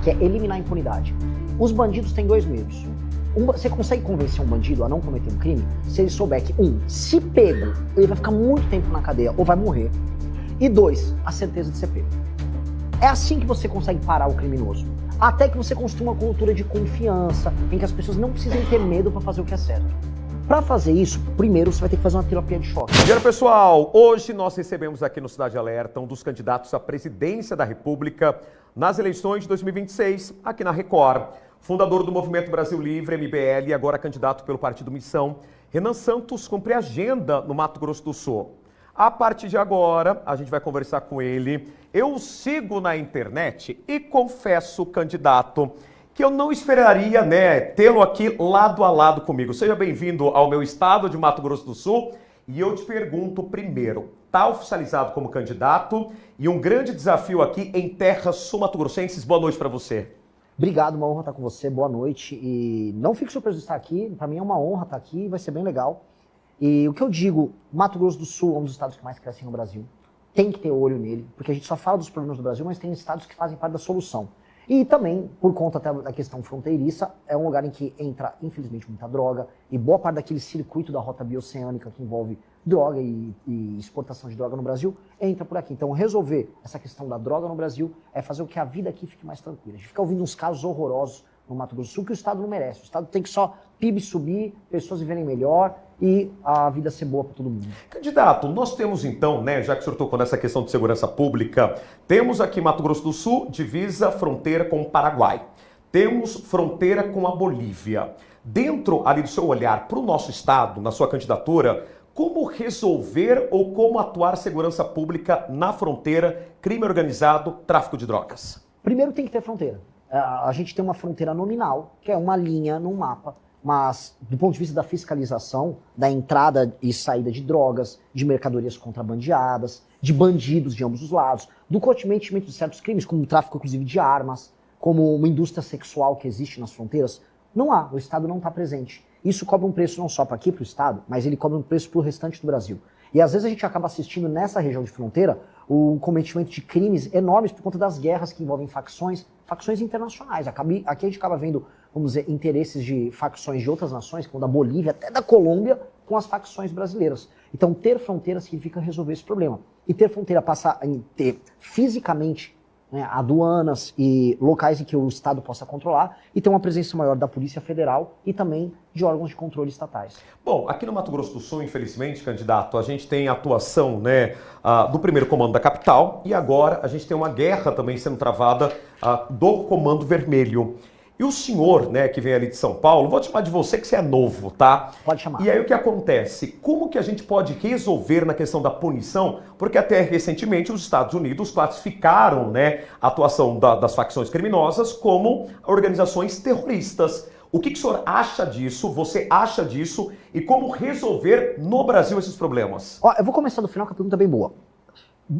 que é eliminar a impunidade. Os bandidos têm dois medos. Você consegue convencer um bandido a não cometer um crime se ele souber que, se pego, ele vai ficar muito tempo na cadeia ou vai morrer. E 2, a certeza de ser pego. É assim que você consegue parar o criminoso. Até que você construa uma cultura de confiança, em que as pessoas não precisem ter medo para fazer o que é certo. Para fazer isso, primeiro você vai ter que fazer uma terapia de choque. Bom dia, pessoal! Hoje nós recebemos aqui no Cidade Alerta um dos candidatos à presidência da República nas eleições de 2026, aqui na Record. Fundador do Movimento Brasil Livre, MBL, e agora candidato pelo Partido Missão, Renan Santos cumpre agenda no Mato Grosso do Sul. A partir de agora, a gente vai conversar com ele. Eu o sigo na internet e confesso, candidato, que eu não esperaria, tê-lo aqui lado a lado comigo. Seja bem-vindo ao meu estado de Mato Grosso do Sul. E eu te pergunto primeiro, está oficializado como candidato e um grande desafio aqui em terras sul-mato-grossenses. Boa noite para você. Obrigado, uma honra estar com você, boa noite. E não fique surpreso de estar aqui, para mim é uma honra estar aqui, vai ser bem legal. E o que eu digo, Mato Grosso do Sul é um dos estados que mais crescem no Brasil. Tem que ter olho nele, porque a gente só fala dos problemas do Brasil, mas tem estados que fazem parte da solução. E também, por conta até da questão fronteiriça, é um lugar em que entra, infelizmente, muita droga, e boa parte daquele circuito da rota bioceânica que envolve droga e exportação de droga no Brasil, entra por aqui. Então, resolver essa questão da droga no Brasil é fazer com que a vida aqui fique mais tranquila. A gente fica ouvindo uns casos horrorosos no Mato Grosso do Sul que o Estado não merece. O Estado tem que só PIB subir, pessoas viverem melhor e a vida ser boa para todo mundo. Candidato, nós temos então, já que o senhor tocou nessa questão de segurança pública, temos aqui Mato Grosso do Sul, divisa, fronteira com o Paraguai. Temos fronteira com a Bolívia. Dentro ali do seu olhar para o nosso estado, na sua candidatura, como resolver ou como atuar segurança pública na fronteira, crime organizado, tráfico de drogas? Primeiro tem que ter fronteira. A gente tem uma fronteira nominal, que é uma linha no mapa, mas do ponto de vista da fiscalização, da entrada e saída de drogas, de mercadorias contrabandeadas, de bandidos de ambos os lados, do cometimento de certos crimes, como o tráfico inclusive de armas, como uma indústria sexual que existe nas fronteiras, não há, o Estado não está presente. Isso cobra um preço não só para aqui, para o Estado, mas ele cobra um preço para o restante do Brasil. E às vezes a gente acaba assistindo nessa região de fronteira o cometimento de crimes enormes por conta das guerras que envolvem facções internacionais. Aqui a gente acaba vendo, vamos dizer, interesses de facções de outras nações, como da Bolívia, até da Colômbia, com as facções brasileiras. Então ter fronteira significa resolver esse problema. E ter fronteira passa a ter fisicamente aduanas e locais em que o Estado possa controlar e ter uma presença maior da Polícia Federal e também de órgãos de controle estatais. Bom, aqui no Mato Grosso do Sul, infelizmente, candidato, a gente tem a atuação do primeiro comando da capital e agora a gente tem uma guerra também sendo travada do Comando Vermelho. E o senhor, que vem ali de São Paulo, vou te chamar de você que você é novo, tá? Pode chamar. E aí o que acontece? Como que a gente pode resolver na questão da punição? Porque até recentemente os Estados Unidos classificaram, a atuação das facções criminosas como organizações terroristas. O que o senhor acha disso? Você acha disso? E como resolver no Brasil esses problemas? Eu vou começar do final, que a pergunta é bem boa.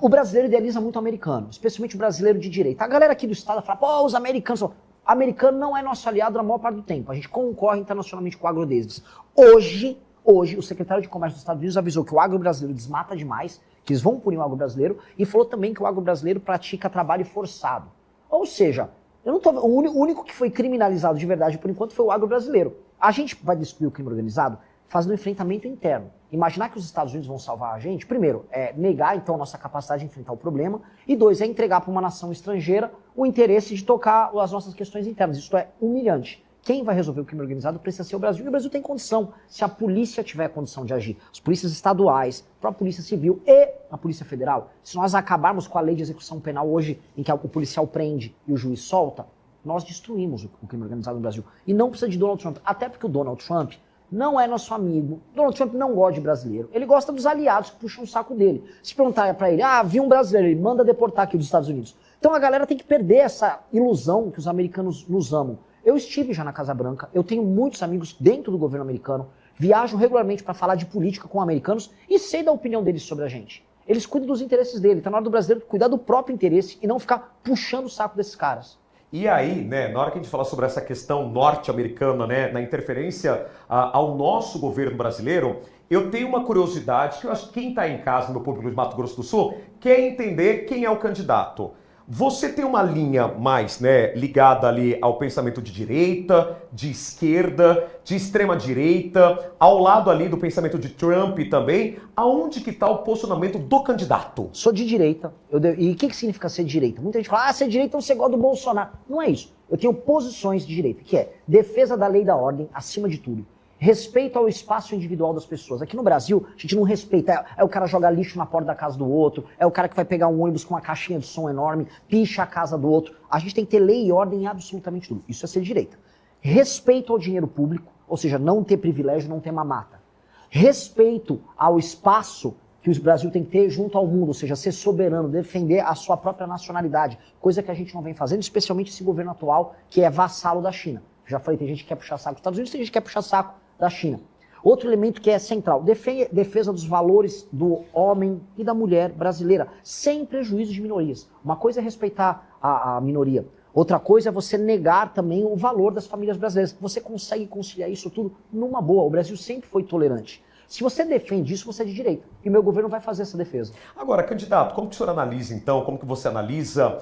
O brasileiro idealiza muito o americano, especialmente o brasileiro de direita. A galera aqui do Estado fala, os americanos... Americano não é nosso aliado na maior parte do tempo. A gente concorre internacionalmente com o agro deles. Hoje, o secretário de Comércio dos Estados Unidos avisou que o agro brasileiro desmata demais, que eles vão punir o agro brasileiro, e falou também que o agro brasileiro pratica trabalho forçado. Ou seja, o único que foi criminalizado de verdade por enquanto foi o agro brasileiro. A gente vai destruir o crime organizado fazendo um enfrentamento interno. Imaginar que os Estados Unidos vão salvar a gente, primeiro, é negar então a nossa capacidade de enfrentar o problema, e 2, é entregar para uma nação estrangeira o interesse de tocar as nossas questões internas. Isso é humilhante. Quem vai resolver o crime organizado precisa ser o Brasil, e o Brasil tem condição, se a polícia tiver condição de agir. As polícias estaduais, a própria Polícia Civil e a Polícia Federal. Se nós acabarmos com a lei de execução penal hoje, em que o policial prende e o juiz solta, nós destruímos o crime organizado no Brasil. E não precisa de Donald Trump, até porque o Donald Trump não é nosso amigo. Donald Trump não gosta de brasileiro. Ele gosta dos aliados que puxam o saco dele. Se perguntar pra ele, vi um brasileiro, ele manda deportar aqui dos Estados Unidos. Então a galera tem que perder essa ilusão que os americanos nos amam. Eu estive já na Casa Branca, eu tenho muitos amigos dentro do governo americano, viajo regularmente para falar de política com americanos e sei da opinião deles sobre a gente. Eles cuidam dos interesses dele. Tá na hora do brasileiro cuidar do próprio interesse e não ficar puxando o saco desses caras. E aí, na hora que a gente fala sobre essa questão norte-americana, na interferência ao nosso governo brasileiro, eu tenho uma curiosidade que eu acho que quem está em casa, no público de Mato Grosso do Sul, quer entender quem é o candidato. Você tem uma linha mais, né, ligada ali ao pensamento de direita, de esquerda, de extrema direita, ao lado ali do pensamento de Trump também. Aonde que está o posicionamento do candidato? Sou de direita. E o que significa ser de direita? Muita gente fala, ser de direita você gosta do Bolsonaro. Não é isso. Eu tenho posições de direita, que é defesa da lei e da ordem, acima de tudo. Respeito ao espaço individual das pessoas. Aqui no Brasil, a gente não respeita. É o cara jogar lixo na porta da casa do outro, é o cara que vai pegar um ônibus com uma caixinha de som enorme, picha a casa do outro. A gente tem que ter lei e ordem em absolutamente tudo. Isso é ser de direita. Respeito ao dinheiro público, ou seja, não ter privilégio, não ter mamata. Respeito ao espaço que o Brasil tem que ter junto ao mundo, ou seja, ser soberano, defender a sua própria nacionalidade, coisa que a gente não vem fazendo, especialmente esse governo atual, que é vassalo da China. Já falei, tem gente que quer puxar saco dos Estados Unidos, tem gente que quer puxar saco da China. Outro elemento que é central, defesa dos valores do homem e da mulher brasileira, sem prejuízo de minorias. Uma coisa é respeitar a minoria, outra coisa é você negar também o valor das famílias brasileiras. Você consegue conciliar isso tudo numa boa. O Brasil sempre foi tolerante. Se você defende isso, você é de direita. E meu governo vai fazer essa defesa. Agora, candidato, como que o senhor analisa, então, como que você analisa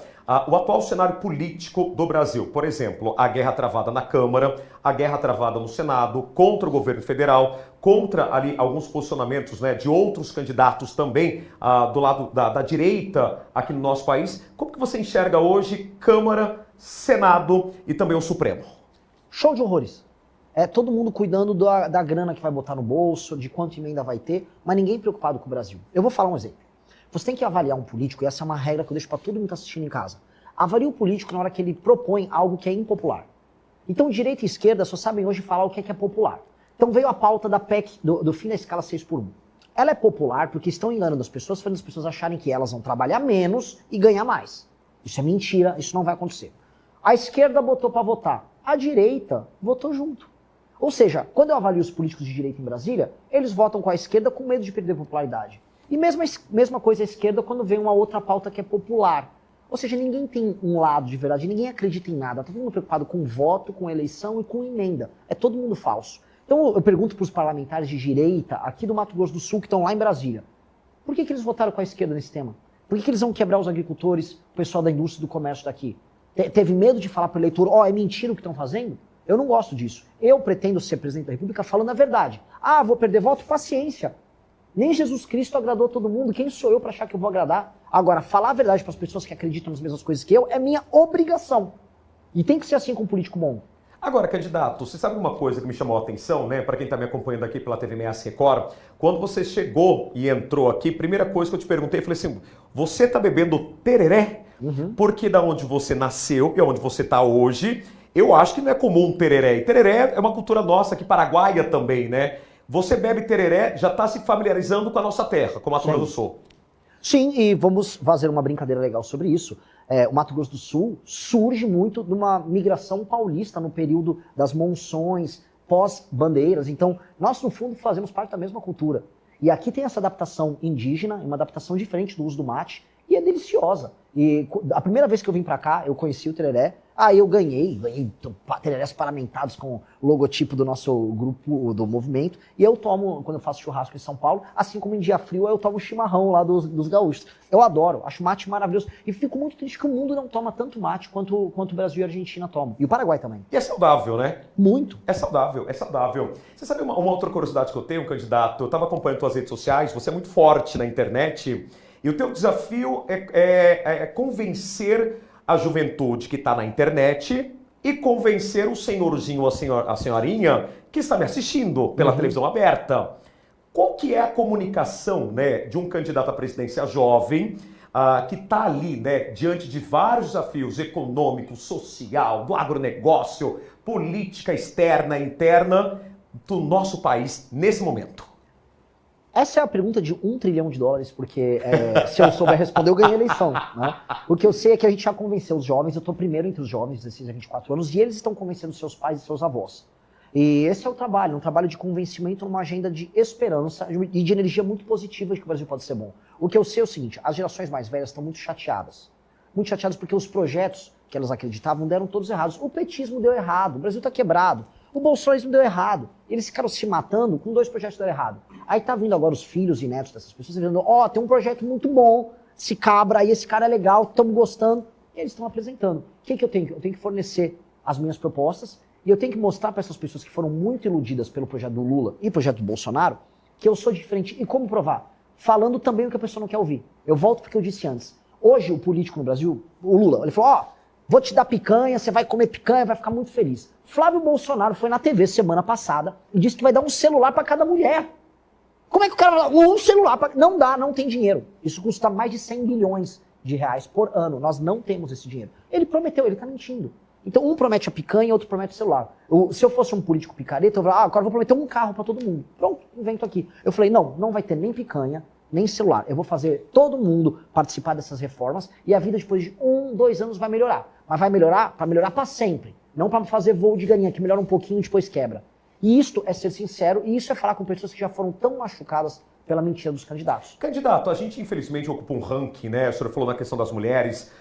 o atual cenário político do Brasil? Por exemplo, a guerra travada na Câmara, a guerra travada no Senado, contra o governo federal, contra ali alguns posicionamentos, né, de outros candidatos também do lado da direita aqui no nosso país. Como que você enxerga hoje Câmara, Senado e também o Supremo? Show de horrores. É todo mundo cuidando da grana que vai botar no bolso, de quanto emenda vai ter, mas ninguém preocupado com o Brasil. Eu vou falar um exemplo. Você tem que avaliar um político, e essa é uma regra que eu deixo para todo mundo que está assistindo em casa. Avalie o político na hora que ele propõe algo que é impopular. Então, direita e esquerda só sabem hoje falar o que é popular. Então veio a pauta da PEC, do fim da escala 6x1. Ela é popular porque estão enganando as pessoas, fazendo as pessoas acharem que elas vão trabalhar menos e ganhar mais. Isso é mentira, isso não vai acontecer. A esquerda botou para votar, a direita votou junto. Ou seja, quando eu avalio os políticos de direita em Brasília, eles votam com a esquerda com medo de perder popularidade. E mesma coisa a esquerda quando vem uma outra pauta que é popular. Ou seja, ninguém tem um lado de verdade, ninguém acredita em nada. Tá todo mundo preocupado com voto, com eleição e com emenda. É todo mundo falso. Então eu pergunto para os parlamentares de direita aqui do Mato Grosso do Sul que estão lá em Brasília, por que eles votaram com a esquerda nesse tema? Por que eles vão quebrar os agricultores, o pessoal da indústria e do comércio daqui? Teve medo de falar para o eleitor, é mentira o que estão fazendo? Eu não gosto disso. Eu pretendo ser presidente da República falando a verdade. Vou perder voto? Paciência. Nem Jesus Cristo agradou todo mundo. Quem sou eu para achar que eu vou agradar? Agora, falar a verdade para as pessoas que acreditam nas mesmas coisas que eu é minha obrigação. E tem que ser assim com um político bom. Agora, candidato, você sabe uma coisa que me chamou a atenção, né? Para quem está me acompanhando aqui pela TV MS Record, quando você chegou e entrou aqui, primeira coisa que eu te perguntei, eu falei assim, você está bebendo tereré? Porque da onde você nasceu e onde você está hoje, eu acho que não é comum tereré. E tereré é uma cultura nossa aqui, paraguaia também, né? Você bebe tereré, já está se familiarizando com a nossa terra, com o Mato Grosso do Sul. Sim, e vamos fazer uma brincadeira legal sobre isso. O Mato Grosso do Sul surge muito de uma migração paulista no período das monções, pós-bandeiras. Então, nós, no fundo, fazemos parte da mesma cultura. E aqui tem essa adaptação indígena, uma adaptação diferente do uso do mate, e é deliciosa. E a primeira vez que eu vim pra cá, eu conheci o tereré, eu ganhei tererés paramentados com o logotipo do nosso grupo, do movimento, e eu tomo, quando eu faço churrasco em São Paulo, assim como em dia frio, eu tomo chimarrão lá dos gaúchos. Eu adoro, acho mate maravilhoso, e fico muito triste que o mundo não toma tanto mate quanto o Brasil e a Argentina tomam. E o Paraguai também. E é saudável, né? Muito. É saudável, é saudável. Você sabe uma outra curiosidade que eu tenho, candidato? Eu estava acompanhando suas redes sociais, você é muito forte na internet, e o teu desafio é convencer a juventude que está na internet e convencer o senhorzinho ou a senhorinha que está me assistindo pela televisão aberta. Qual que é a comunicação, né, de um candidato à presidência jovem que está ali, né, diante de vários desafios econômicos, social, do agronegócio, política externa e interna do nosso país nesse momento? Essa é a pergunta de $1 trilhão, porque se eu souber responder, eu ganhei a eleição. Né? O que eu sei é que a gente já convenceu os jovens, eu estou primeiro entre os jovens, 16 a 24 anos, e eles estão convencendo seus pais e seus avós. E esse é o trabalho, um trabalho de convencimento numa agenda de esperança e de energia muito positiva de que o Brasil pode ser bom. O que eu sei é o seguinte, as gerações mais velhas estão muito chateadas porque os projetos que elas acreditavam deram todos errados. O petismo deu errado, o Brasil está quebrado. O bolsonarismo deu errado. Eles ficaram se matando com 2 projetos que deram errado. Aí tá vindo agora os filhos e netos dessas pessoas dizendo, tem um projeto muito bom, esse cabra aí, esse cara é legal, estamos gostando. E eles estão apresentando. O que eu tenho? Eu tenho que fornecer as minhas propostas e eu tenho que mostrar para essas pessoas que foram muito iludidas pelo projeto do Lula e projeto do Bolsonaro que eu sou diferente. E como provar? Falando também o que a pessoa não quer ouvir. Eu volto porque eu disse antes. Hoje o político no Brasil, o Lula, ele falou, ó, vou te dar picanha, você vai comer picanha, vai ficar muito feliz. Flávio Bolsonaro foi na TV semana passada e disse que vai dar um celular para cada mulher. Como é que o cara vai dar um celular? Não dá, não tem dinheiro. Isso custa mais de 100 bilhões de reais por ano. Nós não temos esse dinheiro. Ele prometeu, ele tá mentindo. Então um promete a picanha, outro promete o celular. Se eu fosse um político picareta, eu falava, agora eu vou prometer um carro para todo mundo. Pronto, invento aqui. Eu falei, não vai ter nem picanha, nem celular. Eu vou fazer todo mundo participar dessas reformas e a vida depois de 1, 2 anos vai melhorar. Mas vai melhorar para sempre. Não para fazer voo de galinha, que melhora um pouquinho e depois quebra. E isto é ser sincero, e isso é falar com pessoas que já foram tão machucadas pela mentira dos candidatos. Candidato, a gente infelizmente ocupa um ranking, né? O senhor falou na questão das mulheres,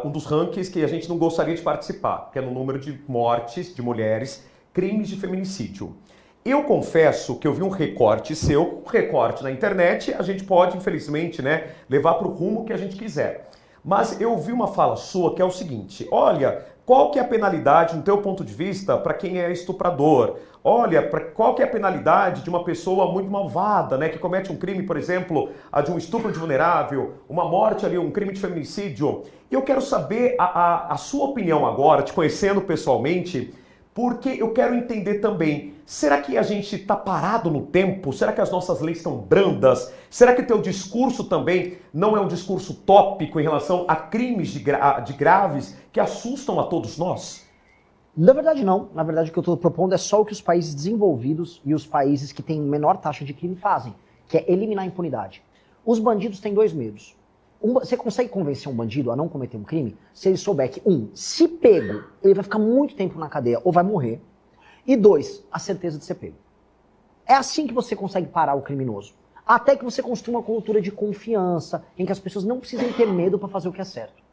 um dos rankings que a gente não gostaria de participar, que é no número de mortes de mulheres, crimes de feminicídio. Eu confesso que eu vi um recorte seu, um recorte na internet, a gente pode, infelizmente, né, levar para o rumo que a gente quiser. Mas eu vi uma fala sua que é o seguinte, olha, qual que é a penalidade, no teu ponto de vista, para quem é estuprador? Olha, qual que é a penalidade de uma pessoa muito malvada, né, que comete um crime, por exemplo, a de um estupro de vulnerável, uma morte ali, um crime de feminicídio? Eu quero saber a sua opinião agora, te conhecendo pessoalmente, porque eu quero entender também, será que a gente está parado no tempo? Será que as nossas leis estão brandas? Será que o teu discurso também não é um discurso tópico em relação a crimes de graves que assustam a todos nós? Na verdade não. Na verdade o que eu estou propondo é só o que os países desenvolvidos e os países que têm menor taxa de crime fazem, que é eliminar a impunidade. Os bandidos têm 2 medos. Você consegue convencer um bandido a não cometer um crime se ele souber que, se pego, ele vai ficar muito tempo na cadeia ou vai morrer, e 2, a certeza de ser pego. É assim que você consegue parar o criminoso. Até que você construa uma cultura de confiança, em que as pessoas não precisem ter medo para fazer o que é certo.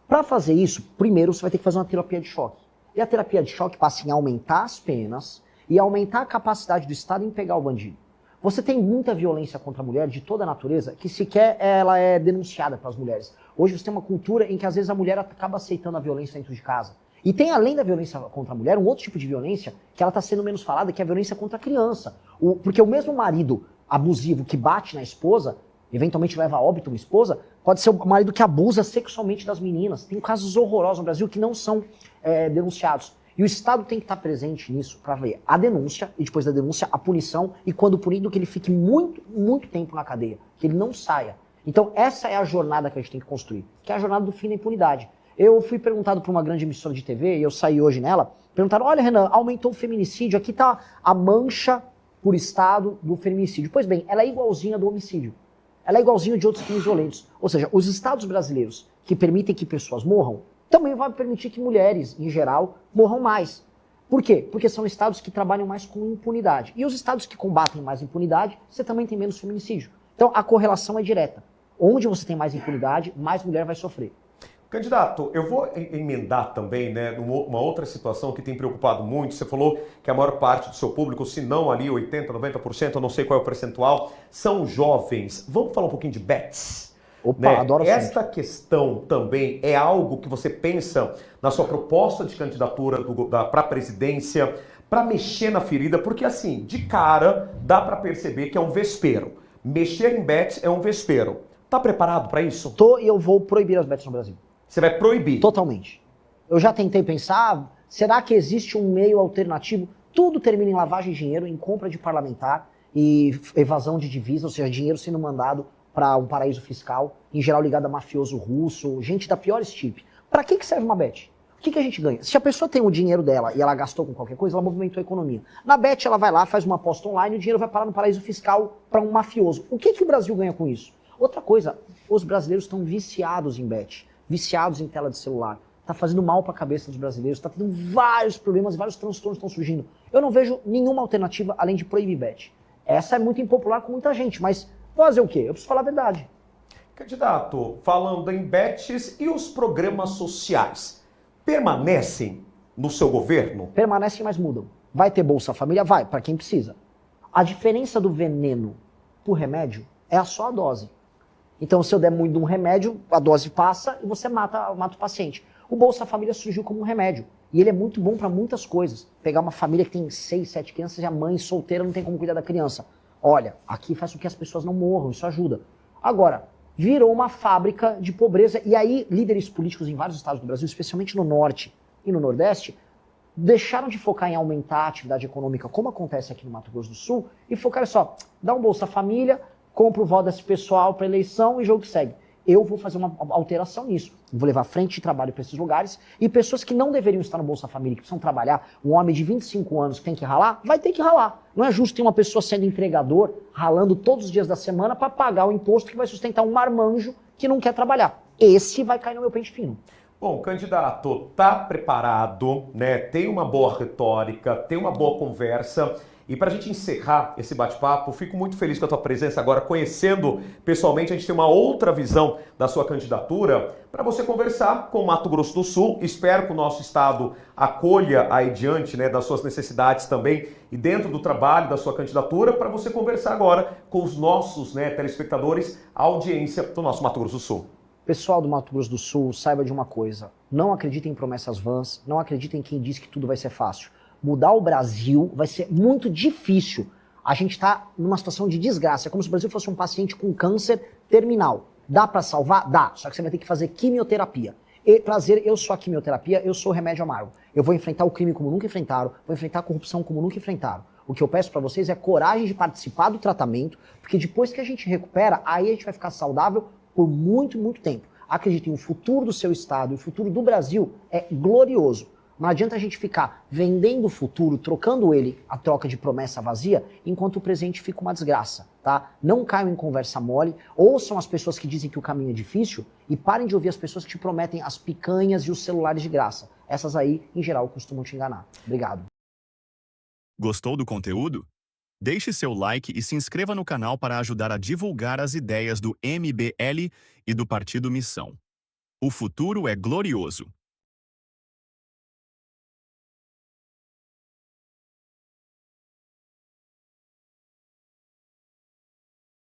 Para fazer isso, primeiro você vai ter que fazer uma terapia de choque. E a terapia de choque passa em aumentar as penas e aumentar a capacidade do Estado em pegar o bandido. Você tem muita violência contra a mulher de toda a natureza que sequer ela é denunciada pelas mulheres. Hoje você tem uma cultura em que às vezes a mulher acaba aceitando a violência dentro de casa. E tem, além da violência contra a mulher, um outro tipo de violência que ela está sendo menos falada, que é a violência contra a criança. Porque o mesmo marido abusivo que bate na esposa, eventualmente leva a óbito uma esposa, pode ser o marido que abusa sexualmente das meninas. Tem casos horrorosos no Brasil que não são denunciados. E o Estado tem que estar presente nisso para ver a denúncia e depois da denúncia a punição e quando punido que ele fique muito, muito tempo na cadeia, que ele não saia. Então essa é a jornada que a gente tem que construir, que é a jornada do fim da impunidade. Eu fui perguntado por uma grande emissora de TV, e eu saí hoje nela, perguntaram, olha Renan, aumentou o feminicídio, aqui está a mancha por estado do feminicídio. Pois bem, ela é igualzinha do homicídio. Ela é igualzinha de outros crimes violentos. Ou seja, os estados brasileiros que permitem que pessoas morram, também vai permitir que mulheres, em geral, morram mais. Por quê? Porque são estados que trabalham mais com impunidade. E os estados que combatem mais impunidade, você também tem menos feminicídio. Então a correlação é direta. Onde você tem mais impunidade, mais mulher vai sofrer. Candidato, eu vou emendar também, né, uma outra situação que tem preocupado muito. Você falou que a maior parte do seu público, se não ali 80%, 90%, eu não sei qual é o percentual, são jovens. Vamos falar um pouquinho de bets? Opa, né? adoro Esta questão também é algo que você pensa na sua proposta de candidatura para a presidência, para mexer na ferida, porque assim, de cara, dá para perceber que é um vespeiro. Mexer em bets é um vespeiro. Tá preparado para isso? Tô e eu vou proibir as bets no Brasil. Você vai proibir? Totalmente. Eu já tentei pensar, será que existe um meio alternativo? Tudo termina em lavagem de dinheiro, em compra de parlamentar e evasão de divisa, ou seja, dinheiro sendo mandado para um paraíso fiscal, em geral ligado a mafioso russo, gente da pior estirpe. Para que serve uma bet? O que a gente ganha? Se a pessoa tem o dinheiro dela e ela gastou com qualquer coisa, ela movimentou a economia. Na bet ela vai lá, faz uma aposta online e o dinheiro vai parar no paraíso fiscal para um mafioso. O que o Brasil ganha com isso? Outra coisa, os brasileiros estão viciados em bet, viciados em tela de celular. Tá fazendo mal para a cabeça dos brasileiros, tá tendo vários problemas, vários transtornos estão surgindo. Eu não vejo nenhuma alternativa além de proibir bet. Essa é muito impopular com muita gente, mas fazer o quê? Eu preciso falar a verdade. Candidato, falando em bets e os programas sociais, permanecem no seu governo? Permanecem, mas mudam. Vai ter Bolsa Família? Vai, para quem precisa. A diferença do veneno pro remédio é só a dose. Então, se eu der muito de um remédio, a dose passa e você mata o paciente. O Bolsa Família surgiu como um remédio. E ele é muito bom para muitas coisas. Pegar uma família que tem 6, 7 crianças e a mãe solteira não tem como cuidar da criança. Olha, aqui faz com que as pessoas não morram, isso ajuda. Agora, virou uma fábrica de pobreza. E aí, líderes políticos em vários estados do Brasil, especialmente no Norte e no Nordeste, deixaram de focar em aumentar a atividade econômica, como acontece aqui no Mato Grosso do Sul, e focaram só, dá um Bolsa Família, compra o voto desse pessoal para eleição e jogo que segue. Eu vou fazer uma alteração nisso. Vou levar frente de trabalho para esses lugares e pessoas que não deveriam estar no Bolsa Família, que precisam trabalhar, um homem de 25 anos que tem que ralar, vai ter que ralar. Não é justo ter uma pessoa sendo entregador, ralando todos os dias da semana para pagar o imposto que vai sustentar um marmanjo que não quer trabalhar. Esse vai cair no meu pente fino. Bom, candidato, tá preparado, né? Tem uma boa retórica, tem uma boa conversa. E para a gente encerrar esse bate-papo, fico muito feliz com a tua presença agora, conhecendo pessoalmente, a gente tem uma outra visão da sua candidatura, para você conversar com o Mato Grosso do Sul. Espero que o nosso estado acolha aí diante, né, das suas necessidades também e dentro do trabalho da sua candidatura, para você conversar agora com os nossos, né, telespectadores, a audiência do nosso Mato Grosso do Sul. Pessoal do Mato Grosso do Sul, saiba de uma coisa, não acreditem em promessas vãs, não acreditem em quem diz que tudo vai ser fácil. Mudar o Brasil vai ser muito difícil. A gente está numa situação de desgraça. É como se o Brasil fosse um paciente com câncer terminal. Dá para salvar? Dá. Só que você vai ter que fazer quimioterapia. E, prazer, eu sou a quimioterapia, eu sou o remédio amargo. Eu vou enfrentar o crime como nunca enfrentaram, vou enfrentar a corrupção como nunca enfrentaram. O que eu peço para vocês é coragem de participar do tratamento, porque depois que a gente recupera, aí a gente vai ficar saudável por muito, muito tempo. Acreditem, o futuro do seu estado, o futuro do Brasil é glorioso. Não adianta a gente ficar vendendo o futuro, trocando ele a troca de promessa vazia, enquanto o presente fica uma desgraça, tá? Não caiam em conversa mole, ouçam as pessoas que dizem que o caminho é difícil e parem de ouvir as pessoas que te prometem as picanhas e os celulares de graça. Essas aí, em geral, costumam te enganar. Obrigado. Gostou do conteúdo? Deixe seu like e se inscreva no canal para ajudar a divulgar as ideias do MBL e do Partido Missão. O futuro é glorioso.